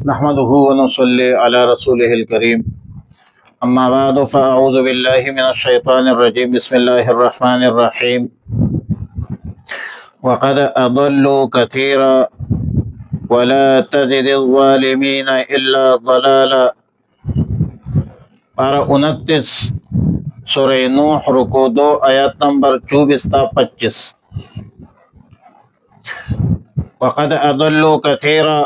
نحمده ونصلي على رسوله الكريم اما بعد فاعوذ بالله من الشيطان الرجيم بسم الله الرحمن الرحيم وقد اضلوا كثيرا ولا تزد الظالمين الا ضلالا۔ پارہ 29 سورہ نوح رکو 2 آیات نمبر 24 تا 25۔ وقد اضلوا كثيرا،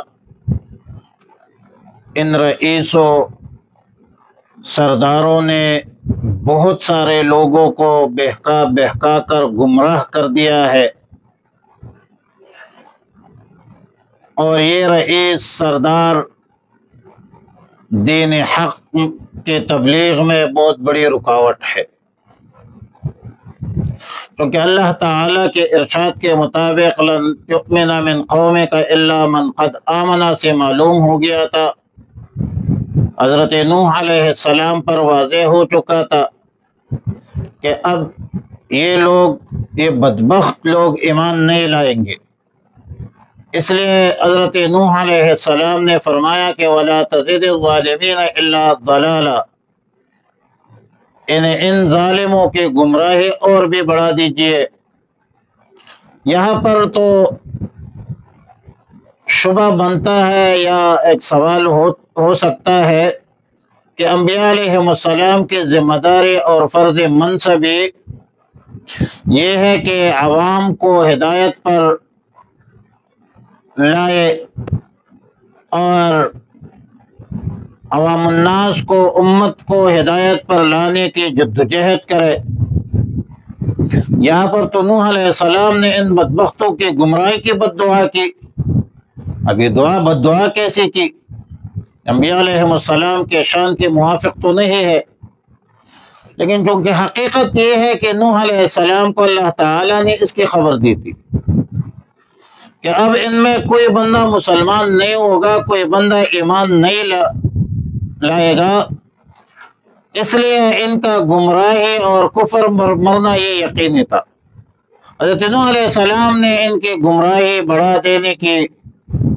ان رئیسوں سرداروں نے بہت سارے لوگوں کو بہکا بہکا کر گمراہ کر دیا ہے، اور یہ رئیس سردار دین حق کے تبلیغ میں بہت بڑی رکاوٹ ہے، کیونکہ اللہ تعالیٰ کے ارشاد کے مطابق لن یؤمن من قومک الا من قد آمن سے معلوم ہو گیا تھا، حضرت نوح علیہ السلام پر واضح ہو چکا تھا کہ اب یہ بدبخت لوگ ایمان نہیں لائیں گے۔ اس لیے حضرت نوح علیہ السلام نے فرمایا کہ وَلَا تَزِدِ الظَّالِمِينَ إِلَّا ضَلَالًا، ان ظالموں کی گمراہی اور بھی بڑھا دیجئے۔ یہاں پر تو شبہ بنتا ہے یا ایک سوال ہو سکتا ہے کہ انبیاء علیہ السلام کی ذمہ داری اور فرض منصبی یہ ہے کہ عوام کو ہدایت پر لائے اور عوام الناس کو، امت کو ہدایت پر لانے کی جدوجہد کرے۔ یہاں پر تو نوح علیہ السلام نے ان بدبختوں کی گمراہی کی بد دعا کی۔ اب یہ بد دعا کیسی کی؟ انبیاء علیہ السلام کے شان کے موافق تو نہیں ہے، لیکن چونکہ حقیقت یہ ہے کہ نوح علیہ السلام کو اللہ تعالیٰ نے اس کی خبر دی تھی کہ اب ان میں کوئی بندہ مسلمان نہیں ہوگا، کوئی بندہ ایمان نہیں لائے گا، اس لیے ان کا گمراہی اور کفر مرنا یہ یقینی تھا۔ حضرت نوح علیہ السلام نے ان کی گمراہی بڑھا دینے کی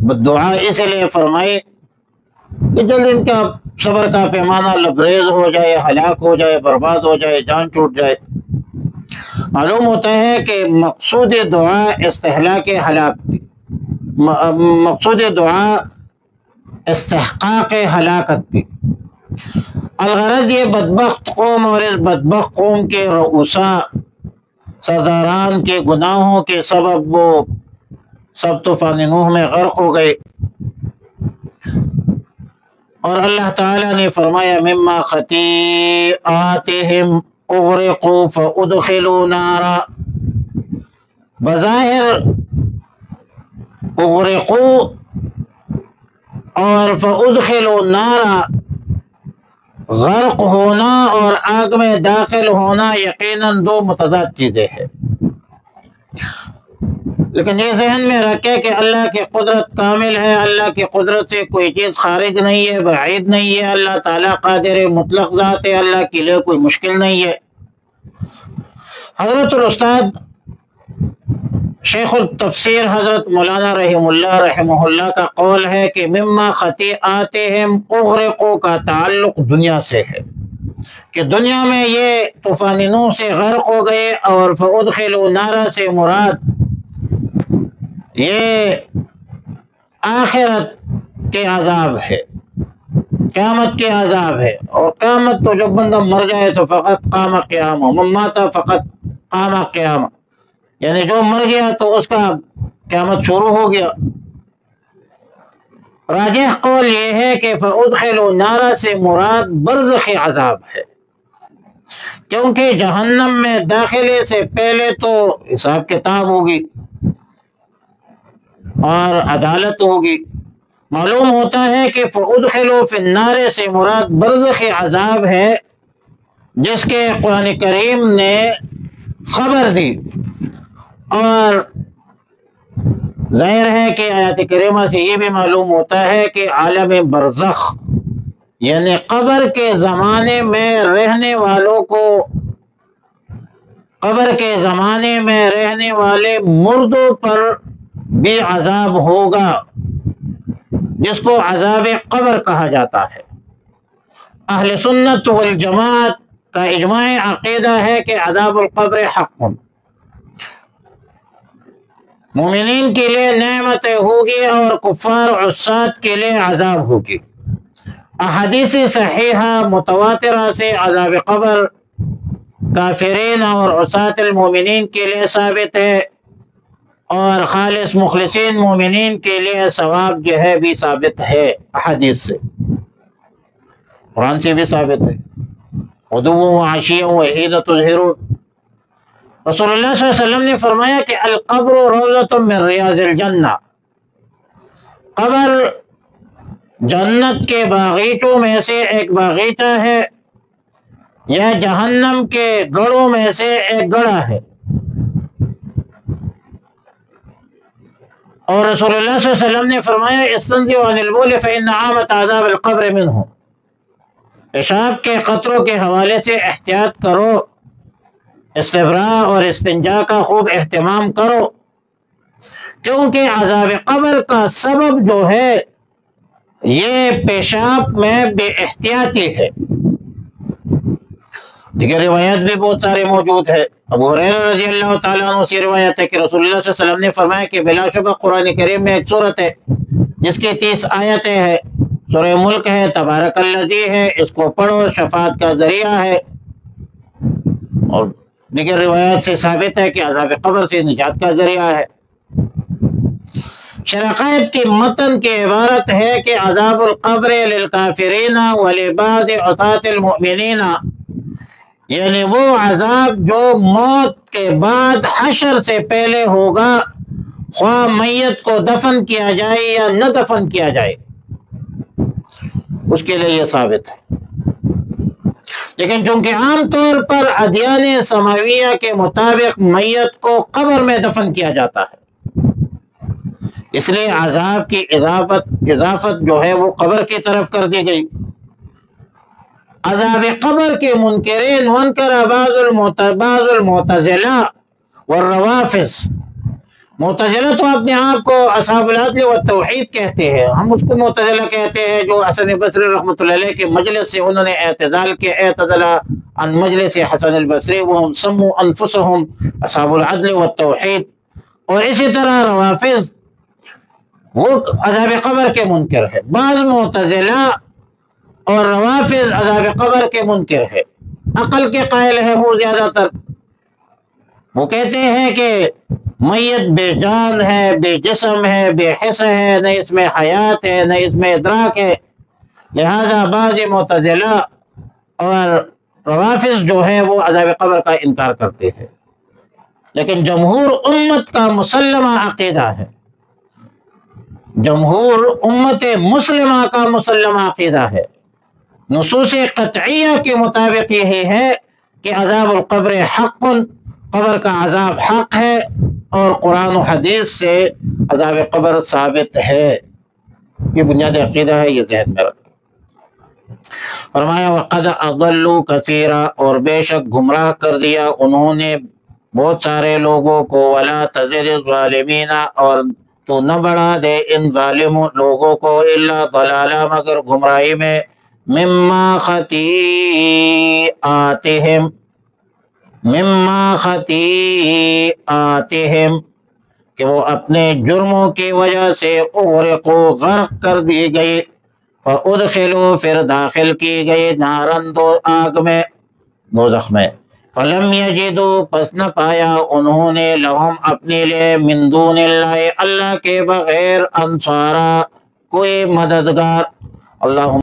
بد دعا اس لیے فرمائی کہ جلد ان کا صبر کا پیمانہ لبریز ہو جائے، ہلاک ہو جائے، برباد ہو جائے، جان چھوٹ جائے۔ معلوم ہوتا ہے کہ مقصود دعا استہلاک ہلاک تھی، مقصود دعا استحقاق ہلاکت تھی۔ الغرض یہ بدبخت قوم اور اس بدبخت قوم کے رؤساء سرداران کے گناہوں کے سبب وہ سب طوفان نوح میں غرق ہو گئے، اور اللہ تعالیٰ نے فرمایا مما خطیئاتہم اغرقوا فادخلوا نارا، بظاہر اغرقوا اور فادخلوا نارا، غرق ہونا اور آگ میں داخل ہونا یقیناً دو متضاد چیزیں ہیں، لیکن یہ ذہن میں رکھے کہ اللہ کی قدرت کامل ہے، اللہ کی قدرت سے کوئی چیز خارج نہیں ہے، بعید نہیں ہے، اللہ تعالیٰ قادر مطلق ذات ہے، اللہ کے لیے کوئی مشکل نہیں ہے۔ حضرت الاستاد شیخ التفسیر حضرت مولانا رحمہ اللہ کا قول ہے کہ مما خطیئاتہم اغرقوا کا تعلق دنیا سے ہے، کہ دنیا میں یہ طوفان نوح سے غرق ہو گئے، اور فادخلوا نارا سے مراد یہ آخرت کے عذاب ہے، قیامت کے عذاب ہے، اور قیامت تو جب بندہ مر جائے تو فقط قام قیامہ، من مات فقط قام قیامہ، یعنی جو مر گیا تو اس کا قیامت شروع ہو گیا۔ راجح قول یہ ہے کہ فادخلوا نارا سے مراد برزخ عذاب ہے، کیونکہ جہنم میں داخلے سے پہلے تو حساب کتاب ہوگی اور عدالت ہوگی۔ معلوم ہوتا ہے کہ فادخلوا فی النار سے مراد برزخ عذاب ہے، جس کے قرآن کریم نے خبر دی، اور ظاہر ہے کہ آیات کریمہ سے یہ بھی معلوم ہوتا ہے کہ عالم برزخ یعنی قبر کے زمانے میں رہنے والوں کو، قبر کے زمانے میں رہنے والے مردوں پر بھی عذاب ہوگا، جس کو عذاب قبر کہا جاتا ہے۔ اہل سنت والجماعت کا اجماع عقیدہ ہے کہ عذاب القبر حق، مومنین کے لیے نعمتیں ہوگی اور کفار عصات کے لیے عذاب ہوگی۔ احادیث صحیحہ متواترہ سے عذاب قبر کافرین اور عصات المومنین کے لیے ثابت ہے، اور خالص مخلصین مومنین کے لیے ثواب جو ہے بھی ثابت ہے احادیث سے، قرآن سے بھی ثابت ہے۔ غدوا وعشیا وحین تظہرون، رسول اللہ صلی اللہ علیہ وسلم نے فرمایا کہ القبر روضۃ من ریاض الجنہ، قبر جنت کے باغیچوں میں سے ایک باغیچہ ہے، یا جہنم کے گڑھوں میں سے ایک گڑھا ہے۔ اور رسول اللہ صلی اللہ علیہ وسلم نے فرمایا استنزئوا عن البول فإن عامة عذاب القبر منه، پیشاب کے قطروں کے حوالے سے احتیاط کرو، استبراء اور استنجا کا خوب اہتمام کرو، کیونکہ عذاب قبر کا سبب جو ہے یہ پیشاب میں بے احتیاطی ہے۔ دیگر روایات بھی بہت سارے موجود ہے۔ ابو ہریرہ رضی اللہ تعالیٰ عنہ سے روایت ہے کہ رسول اللہ صلی اللہ علیہ وسلم نے فرمایا کہ بلا شبہ قرآن کریم میں ایک سورت ہے جس کی 30 آیتیں ہیں، سورہ ملک ہے، تبارک الذی ہے، اس کو پڑھو، شفاعت کا ذریعہ ہے۔ اور دیگر روایات سے ثابت ہے کہ عذاب قبر سے نجات کا ذریعہ ہے۔ شرقائب کی متن کی عبارت ہے کہ عذاب القبر للکافرین ولبعض عصاة المؤمنین، یعنی وہ عذاب جو موت کے بعد حشر سے پہلے ہوگا، خواہ میت کو دفن کیا جائے یا نہ دفن کیا جائے، اس کے لیے یہ ثابت ہے۔ لیکن چونکہ عام طور پر ادیان سماویہ کے مطابق میت کو قبر میں دفن کیا جاتا ہے، اس لیے عذاب کی اضافت جو ہے وہ قبر کی طرف کر دی گئی۔ عذاب قبر کے منکرین وانکر بعض المعتزلہ والروافض، معتزلہ تو اپنے آپ کو اصحاب العدل والتوحید کہتے ہیں، ہم اس کو معتزلہ کہتے ہیں، جو حسن بصری رحمۃ اللہ علیہ کے مجلس سے انہوں نے اعتزال کے اعتزلہ عن مجلس حسن البصری وهم سموا انفسهم اصحاب العدل والتوحید۔ اور اسی طرح روافض وہ عذاب قبر کے منکر ہے، بعض معتزلہ اور روافض عذاب قبر کے منکر ہے، عقل کے قائل ہے وہ زیادہ تر۔ وہ کہتے ہیں کہ میت بے جان ہے، بے جسم ہے، بے حس ہے، نہ اس میں حیات ہے، نہ اس میں ادراک ہے، لہذا بعض معتزلہ اور روافض جو ہے وہ عذاب قبر کا انکار کرتے ہیں۔ لیکن جمہور امت کا مسلمہ عقیدہ ہے، جمہور امت مسلمہ کا مسلمہ عقیدہ ہے، نصوص قطعیہ کے مطابق یہی ہے کہ عذاب القبر حق، قبر کا عذاب حق ہے، اور قرآن و حدیث سے عذاب قبر ثابت ہے۔ یہ بنیادی عقیدہ ہے، یہ ذہن میں رکھیں۔ فرمایا وَقَدْ أَضَلُّوا كَثِيرًا، اور بے شک گمراہ کر دیا انہوں نے بہت سارے لوگوں کو، وَلَا تَزِدِ الظَّالِمِينَ، اور تو نہ بڑھا دے ان ظالم لوگوں کو، إِلَّا ضَلَالًا، مگر گمراہی میں، مما خطیئاتہم، کہ وہ اپنے جرموں کی وجہ سے اغرقوا، غرق کر دی گئی، فادخلوا، پھر داخل کی گئی، نارن، دو آگ میں، دوزخ میں، فلم یجدوا، پس نہ پایا انہوں نے، لہم اپنے لیے، من دون اللہ، اللہ کے بغیر، انصارا، کوئی مددگار۔ اللہ